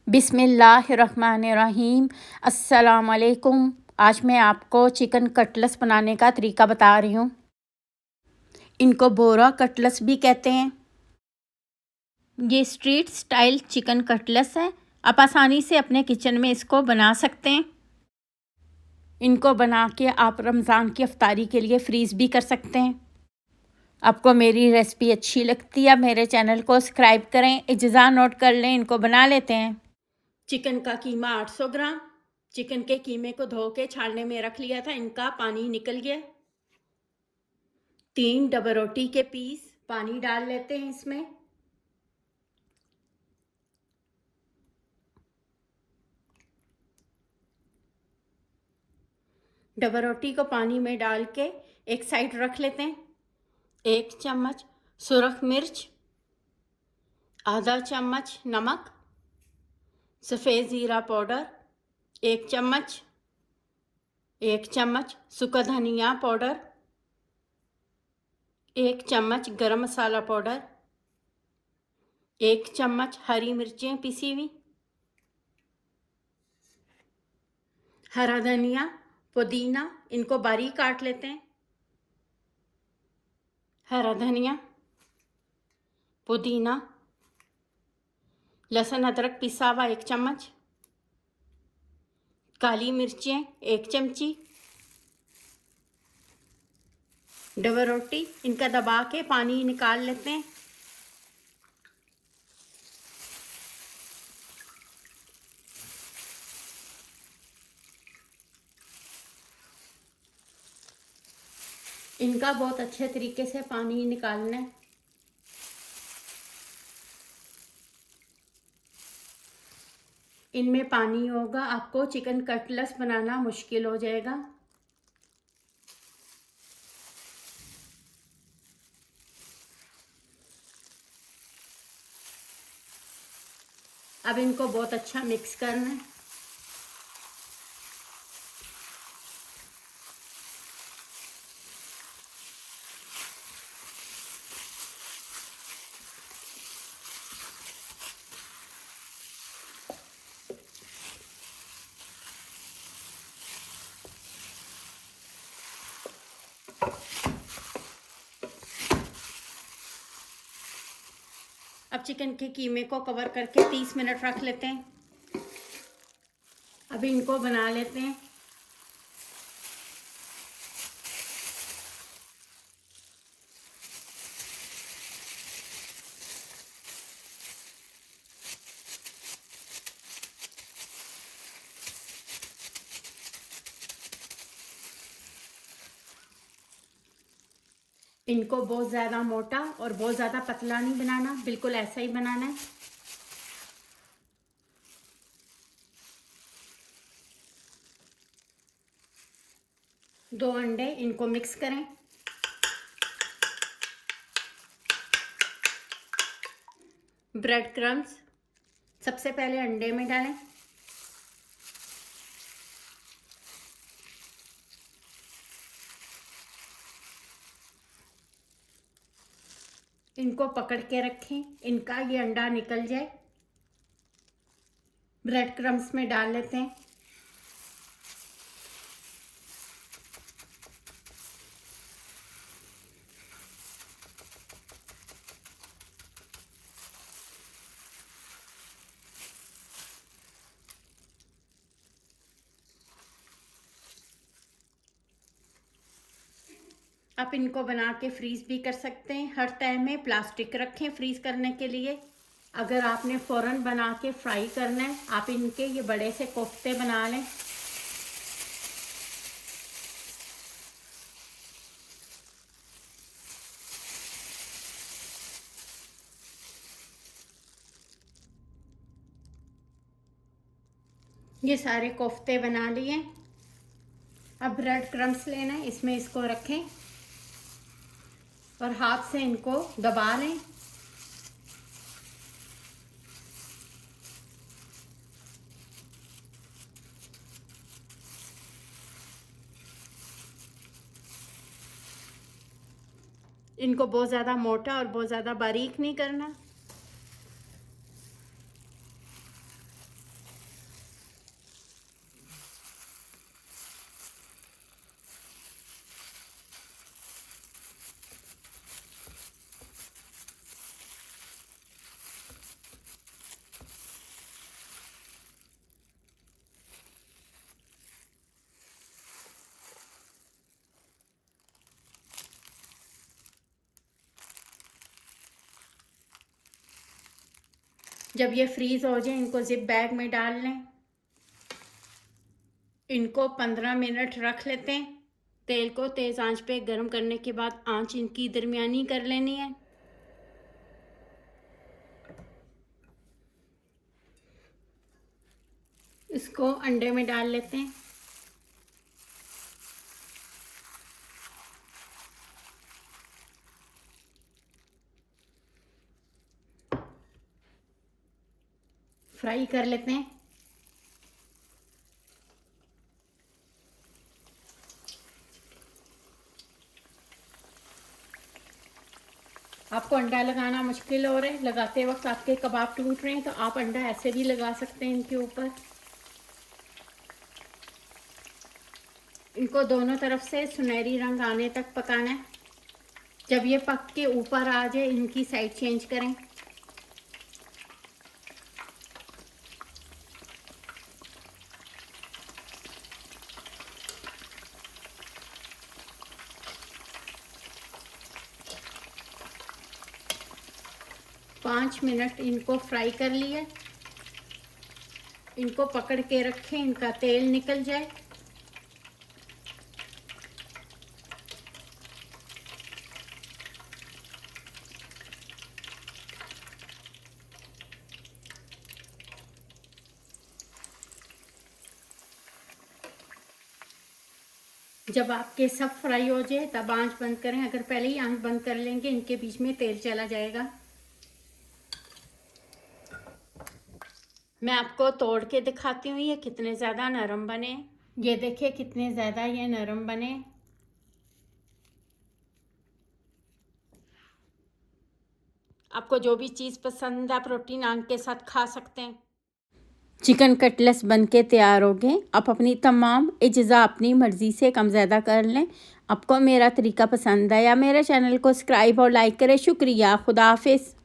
बिस्मिल्लाहिर्रहमानिर्रहीम। अस्सलाम वालेकुम। आज मैं आपको चिकन कटलेट्स बनाने का तरीका बता रही हूँ। इनको बोरा कटलेट्स भी कहते हैं। ये स्ट्रीट स्टाइल चिकन कटलेट्स है। आप आसानी से अपने किचन में इसको बना सकते हैं। इनको बना के आप रमज़ान की अफ्तारी के लिए फ्रीज़ भी कर सकते हैं। आपको मेरी रेसिपी अच्छी लगती है, मेरे चैनल को सब्सक्राइब करें। इज्ज़ा नोट कर लें, इनको बना लेते हैं। चिकन का कीमा 800 ग्राम। चिकन के कीमे को धो के छानने में रख लिया था, इनका पानी निकल गया। 3 डबल रोटी के पीस पानी डाल लेते हैं इसमें। डबल रोटी को पानी में डाल के एक साइड रख लेते हैं। 1 चम्मच सुरख मिर्च, आधा चम्मच नमक, सफ़ेद ज़ीरा पाउडर 1 चम्मच, 1 चम्मच सूखा धनिया पाउडर, 1 चम्मच गरम मसाला पाउडर, 1 चम्मच हरी मिर्चें पिसी हुई, हरा धनिया, पुदीना, इनको बारीक काट लेते हैं। हरा धनिया, पुदीना, लहसुन अदरक पिसा हुआ 1 चम्मच, काली मिर्चें 1 चमची, डबल रोटी, इनका दबा के पानी निकाल लेते हैं। इनका बहुत अच्छे तरीके से पानी निकालना है। इनमें पानी होगा, आपको चिकन कटलेट्स बनाना मुश्किल हो जाएगा। अब इनको बहुत अच्छा मिक्स करना है। अब चिकन के कीमे को कवर करके 30 मिनट रख लेते हैं। अभी इनको बना लेते हैं। इनको बहुत ज़्यादा मोटा और बहुत ज़्यादा पतला नहीं बनाना, बिल्कुल ऐसा ही बनाना है। दो अंडे, इनको मिक्स करें। ब्रेड क्रम्स सबसे पहले अंडे में डालें। इनको पकड़ के रखें, इनका ये अंडा निकल जाए। ब्रेड क्रम्स में डाल लेते हैं। आप इनको बना के फ्रीज़ भी कर सकते हैं। हर तय में प्लास्टिक रखें फ्रीज़ करने के लिए। अगर आपने फ़ौरन बना के फ्राई करना है, आप इनके ये बड़े से कोफ्ते बना लें। ये सारे कोफ्ते बना लिए। अब ब्रेड क्रम्स लेना है, इसमें इसको रखें और हाथ से इनको दबा लें। इनको बहुत ज़्यादा मोटा और बहुत ज़्यादा बारीक नहीं करना। जब ये फ्रीज़ हो जाए इनको ज़िप बैग में डाल लें। इनको 15 मिनट रख लेते हैं। तेल को तेज़ आंच पे गर्म करने के बाद आंच इनकी दरमियानी कर लेनी है। इसको अंडे में डाल लेते हैं। फ्राई कर लेते हैं। आपको अंडा लगाना मुश्किल हो रहा है, लगाते वक्त आपके कबाब टूट रहे हैं, तो आप अंडा ऐसे भी लगा सकते हैं इनके ऊपर। इनको दोनों तरफ से सुनहरी रंग आने तक पकाना है। जब ये पक के ऊपर आ जाए इनकी साइड चेंज करें। पाँच मिनट इनको फ्राई कर लिया। इनको पकड़ के रखें, इनका तेल निकल जाए। जब आपके सब फ्राई हो जाए तब आंच बंद करें। अगर पहले ही आंच बंद कर लेंगे इनके बीच में तेल चला जाएगा। मैं आपको तोड़ के दिखाती हूँ ये कितने ज़्यादा नरम बने। ये देखिए कितने ज़्यादा ये नरम बने। आपको जो भी चीज़ पसंद है प्रोटीन नान के साथ खा सकते हैं। चिकन कटलेट्स बनके तैयार हो गए। आप अपनी तमाम अज़्ज़ा अपनी मर्ज़ी से कम ज़्यादा कर लें। आपको मेरा तरीका पसंद आया, मेरे चैनल को सब्सक्राइब और लाइक करें। शुक्रिया। खुदा हाफिज़।